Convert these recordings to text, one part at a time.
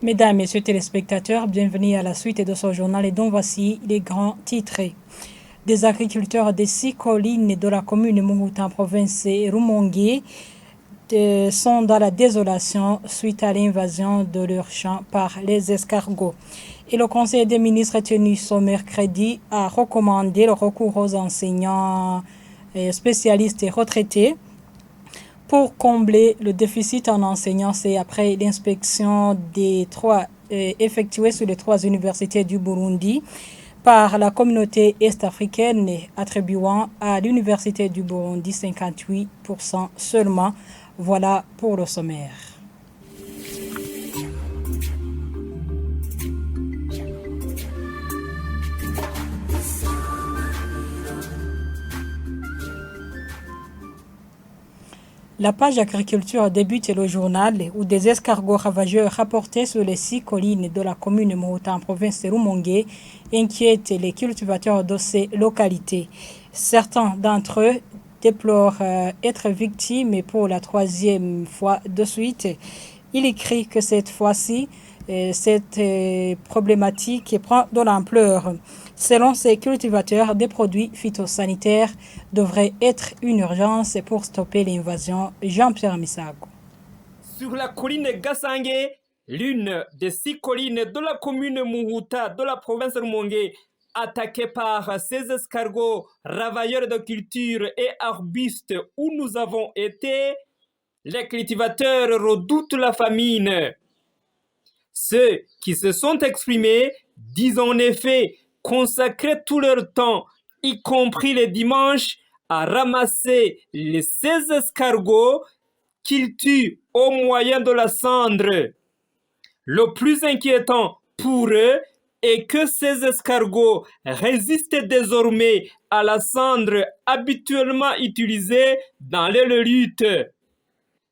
Mesdames, Messieurs téléspectateurs, bienvenue à la suite de ce journal et dont voici les grands titres. Des agriculteurs des 6 collines de la commune Muhuta en province Rumongue sont dans la désolation suite à l'invasion de leurs champs par les escargots. Et le Conseil des ministres tenu ce mercredi a recommandé le recours aux enseignants spécialistes et retraités pour combler le déficit en enseignants. C'est après l'inspection effectuée sur les 3 universités du Burundi par la communauté est-africaine, attribuant à l'université du Burundi 58% seulement. Voilà pour le sommaire. La page agriculture débute le journal où des escargots ravageurs rapportés sur les 6 collines de la commune Muhuta en province de Rumongue inquiètent les cultivateurs de ces localités. Certains d'entre eux déplorent être victimes pour la 3e fois de suite. Il écrit que cette fois-ci, cette problématique prend de l'ampleur. Selon ces cultivateurs, des produits phytosanitaires devraient être une urgence pour stopper l'invasion. Jean-Pierre Misago. Sur la colline Gassangue, l'une des 6 collines de la commune Muhuta de la province de Rumongue, attaquée par ces escargots ravageurs de cultures et arbustes où nous avons été, les cultivateurs redoutent la famine. Ceux qui se sont exprimés disent en effet consacrer tout leur temps, y compris les dimanches, à ramasser les 16 escargots qu'ils tuent au moyen de la cendre. Le plus inquiétant pour eux est que ces escargots résistent désormais à la cendre habituellement utilisée dans les luttes.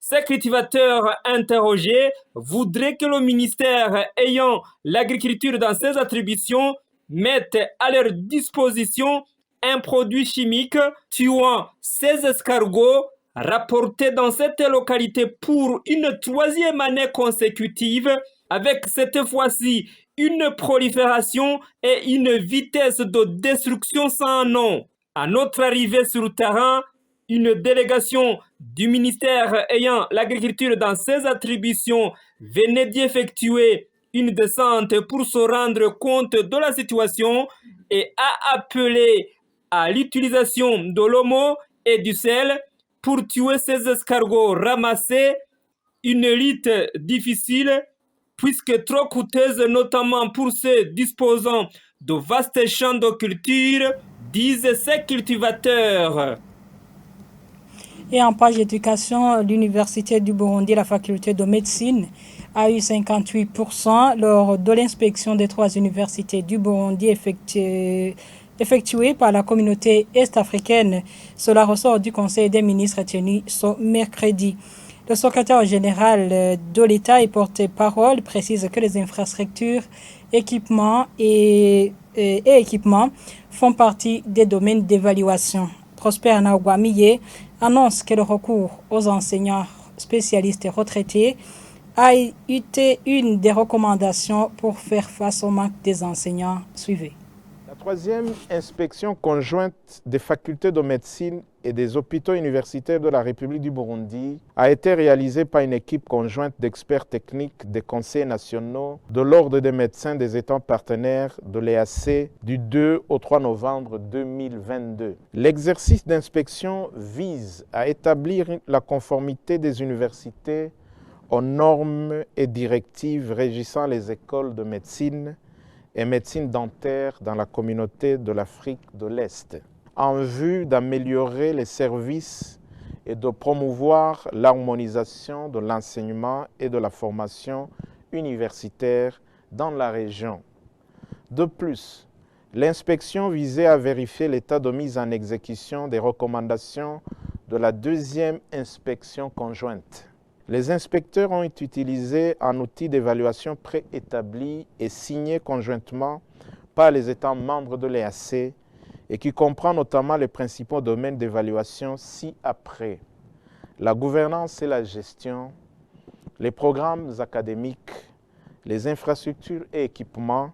Ces cultivateurs interrogés voudraient que le ministère ayant l'agriculture dans ses attributions mette à leur disposition un produit chimique tuant ces escargots rapportés dans cette localité pour une 3e année consécutive, avec cette fois-ci une prolifération et une vitesse de destruction sans nom. À notre arrivée sur le terrain, une délégation du ministère ayant l'agriculture dans ses attributions venait d'y effectuer une descente pour se rendre compte de la situation et a appelé à l'utilisation de l'homo et du sel pour tuer ces escargots ramassés, une lutte difficile puisque trop coûteuse notamment pour ceux disposant de vastes champs de culture, disent ces cultivateurs. Et en page éducation, l'université du Burundi, la faculté de médecine, a eu 58% lors de l'inspection des 3 universités du Burundi effectuée par la communauté est-africaine. Cela ressort du Conseil des ministres tenu ce mercredi. Le secrétaire général de l'État et porte-parole précise que les infrastructures, équipements et équipements font partie des domaines d'évaluation. Prosper Naouguamiye annonce que le recours aux enseignants spécialistes et retraités a été une des recommandations pour faire face au manque des enseignants. Suivez. La 3e inspection conjointe des facultés de médecine et des hôpitaux universitaires de la République du Burundi a été réalisée par une équipe conjointe d'experts techniques des conseils nationaux de l'Ordre des médecins des États partenaires de l'EAC du 2 au 3 novembre 2022. L'exercice d'inspection vise à établir la conformité des universités aux normes et directives régissant les écoles de médecine et médecine dentaire dans la communauté de l'Afrique de l'Est, en vue d'améliorer les services et de promouvoir l'harmonisation de l'enseignement et de la formation universitaire dans la région. De plus, l'inspection visait à vérifier l'état de mise en exécution des recommandations de la 2e inspection conjointe. Les inspecteurs ont utilisé un outil d'évaluation préétabli et signé conjointement par les États membres de l'EAC et qui comprend notamment les principaux domaines d'évaluation ci-après: la gouvernance et la gestion, les programmes académiques, les infrastructures et équipements,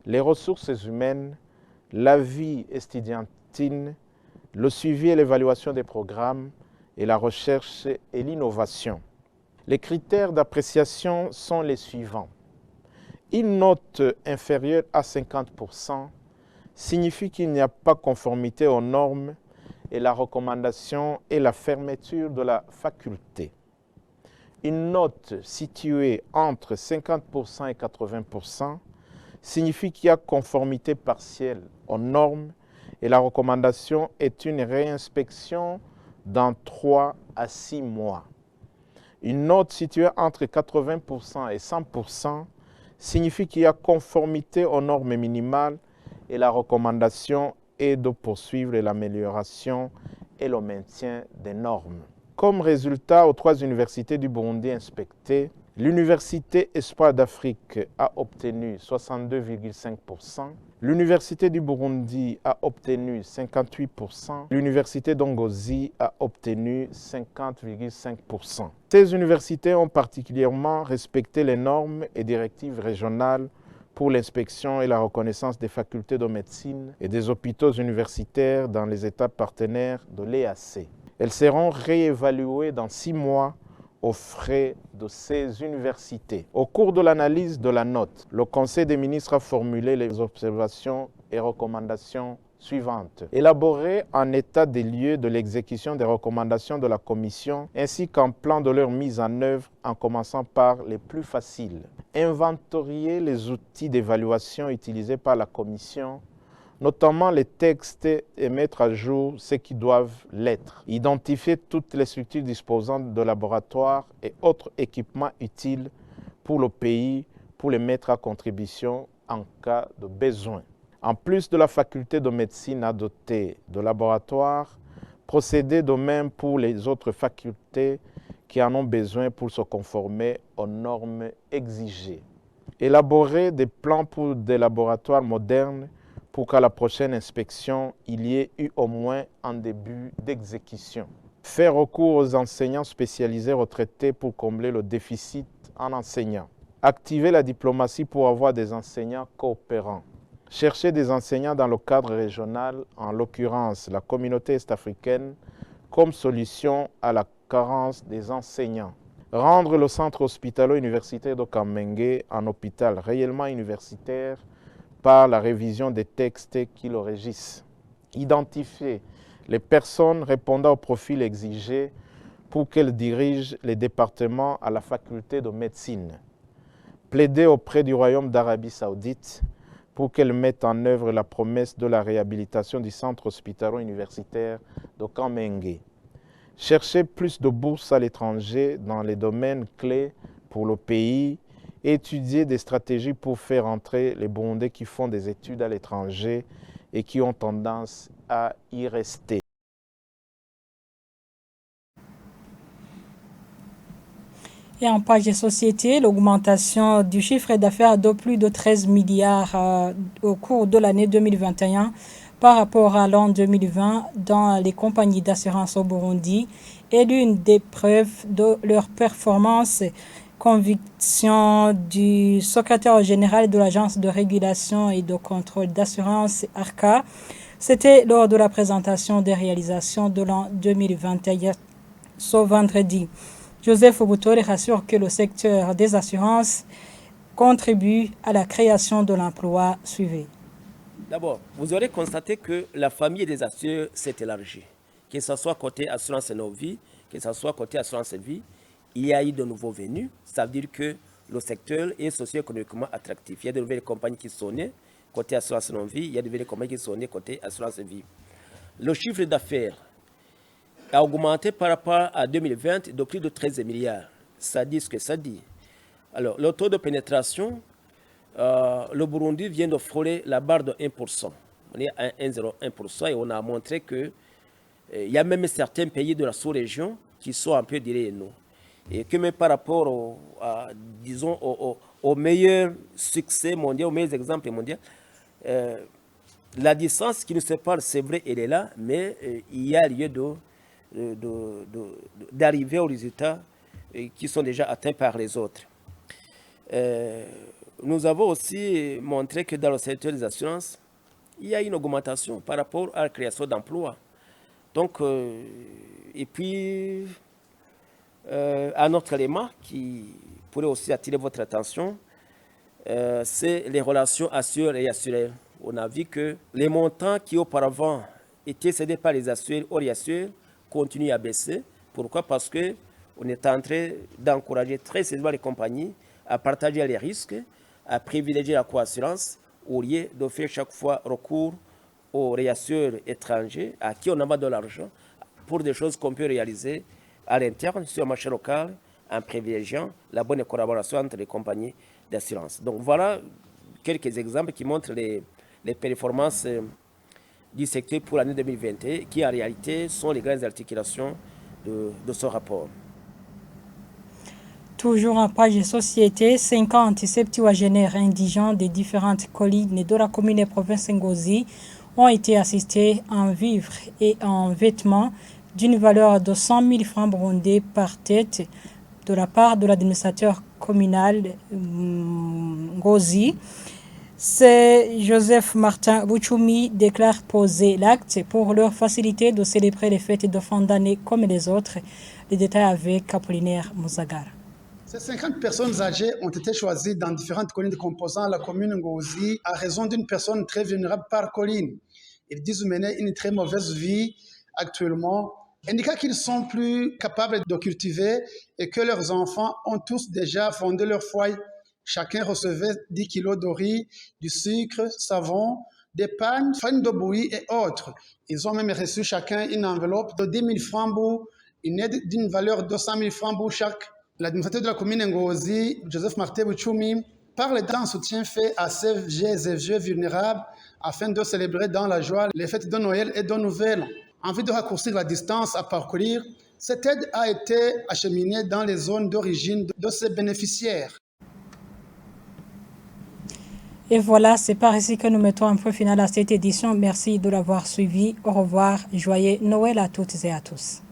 les ressources humaines, la vie estudiantine, le suivi et l'évaluation des programmes et la recherche et l'innovation. Les critères d'appréciation sont les suivants. Une note inférieure à 50% signifie qu'il n'y a pas conformité aux normes et la recommandation est la fermeture de la faculté. Une note située entre 50% et 80% signifie qu'il y a conformité partielle aux normes et la recommandation est une réinspection dans 3 à 6 mois. Une note située entre 80% et 100% signifie qu'il y a conformité aux normes minimales et la recommandation est de poursuivre l'amélioration et le maintien des normes. Comme résultat, aux 3 universités du Burundi inspectées, l'Université Espoir d'Afrique a obtenu 62,5%, l'Université du Burundi a obtenu 58%, l'Université d'Ongozi a obtenu 50,5%. Ces universités ont particulièrement respecté les normes et directives régionales pour l'inspection et la reconnaissance des facultés de médecine et des hôpitaux universitaires dans les États partenaires de l'EAC. Elles seront réévaluées dans 6 mois aux frais de ces universités. Au cours de l'analyse de la note, le Conseil des ministres a formulé les observations et recommandations suivantes. Élaborer un état des lieux de l'exécution des recommandations de la Commission ainsi qu'un plan de leur mise en œuvre en commençant par les plus faciles. Inventorier les outils d'évaluation utilisés par la Commission, notamment les textes et mettre à jour ceux qui doivent l'être. Identifier toutes les structures disposantes de laboratoires et autres équipements utiles pour le pays pour les mettre à contribution en cas de besoin. En plus de la faculté de médecine à doter de laboratoires, procéder de même pour les autres facultés qui en ont besoin pour se conformer aux normes exigées. Élaborer des plans pour des laboratoires modernes pour qu'à la prochaine inspection, il y ait eu au moins un début d'exécution. Faire recours aux enseignants spécialisés retraités pour combler le déficit en enseignants. Activer la diplomatie pour avoir des enseignants coopérants. Chercher des enseignants dans le cadre régional, en l'occurrence la communauté est-africaine, comme solution à la carence des enseignants. Rendre le centre hospitalo-universitaire de Kamenge un hôpital réellement universitaire par la révision des textes qui le régissent. Identifier les personnes répondant au profil exigé pour qu'elles dirigent les départements à la faculté de médecine. Plaider auprès du Royaume d'Arabie Saoudite pour qu'elle mette en œuvre la promesse de la réhabilitation du centre hospitalo-universitaire de Kamenge. Chercher plus de bourses à l'étranger dans les domaines clés pour le pays, étudier des stratégies pour faire entrer les Burundais qui font des études à l'étranger et qui ont tendance à y rester. Et en page de société, l'augmentation du chiffre d'affaires de plus de 13 milliards au cours de l'année 2021 par rapport à l'an 2020 dans les compagnies d'assurance au Burundi est l'une des preuves de leur performance. Conviction du secrétaire général de l'Agence de régulation et de contrôle d'assurance ARCA. C'était lors de la présentation des réalisations de l'an 2021 ce vendredi. Joseph Obutore rassure que le secteur des assurances contribue à la création de l'emploi. Suivez. D'abord, vous aurez constaté que la famille des assureurs s'est élargie. Que ce soit côté assurance non-vie, que ce soit côté assurance vie, il y a eu de nouveaux venus. Ça veut dire que le secteur est socio-économiquement attractif. Il y a de nouvelles compagnies qui sont nées côté assurance non-vie, il y a de nouvelles compagnies qui sont nées côté assurance vie. Le chiffre d'affaires a augmenté par rapport à 2020 de plus de 13 milliards. Ça dit ce que ça dit. Alors, le taux de pénétration, le Burundi vient de frôler la barre de 1%. On est à 1,01% et on a montré qu'il y a même certains pays de la sous-région qui sont un peu derrière nous. Et que même par rapport disons, au meilleur succès mondial, aux meilleurs exemples mondiaux, la distance qui nous sépare, c'est vrai, elle est là, mais il y a lieu d'arriver aux résultats qui sont déjà atteints par les autres. Nous avons aussi montré que dans le secteur des assurances, il y a une augmentation par rapport à la création d'emplois. Donc, et puis, un autre élément qui pourrait aussi attirer votre attention, c'est les relations assureurs et assureurs. On a vu que les montants qui auparavant étaient cédés par les assureurs ou les assureurs continuent à baisser. Pourquoi? Parce qu'on est en train d'encourager très sérieusement les compagnies à partager les risques, à privilégier la coassurance au lieu de faire chaque fois recours aux réassureurs étrangers à qui on envoie de l'argent pour des choses qu'on peut réaliser à l'interne sur le marché local en privilégiant la bonne collaboration entre les compagnies d'assurance. Donc voilà quelques exemples qui montrent les performances du secteur pour l'année 2021 qui en réalité sont les grandes articulations de ce rapport. Toujours en page de société, 50 septuagénaires indigents des différentes collines de la commune et province Ngozi ont été assistés en vivres et en vêtements d'une valeur de 100 000 francs burundais par tête de la part de l'administrateur communal Ngozi. C'est Joseph Martin Bouchoumi déclare poser l'acte pour leur faciliter de célébrer les fêtes de fin d'année comme les autres. Les détails avec Apollinaire Mouzagara. Ces 50 personnes âgées ont été choisies dans différentes collines composant la commune Ngozi à raison d'une personne très vulnérable par colline. Ils disent mener une très mauvaise vie actuellement, indiquant qu'ils sont plus capables de cultiver et que leurs enfants ont tous déjà fondé leur foyer. Chacun recevait 10 kilos de riz, du sucre, savon, des pagnes, farine de bouillie et autres. Ils ont même reçu chacun une enveloppe de 10 000 francs, une aide d'une valeur de 100 000 francs chaque. L'administrateur de la commune Ngozi, Joseph Martin Bouchoumi, parle d'un soutien fait à ces vieux vulnérables afin de célébrer dans la joie les fêtes de Noël et de Nouvel An. En vue de raccourcir la distance à parcourir, cette aide a été acheminée dans les zones d'origine de ces bénéficiaires. Et voilà, c'est par ici que nous mettons un point final à cette édition. Merci de l'avoir suivi. Au revoir. Joyeux Noël à toutes et à tous.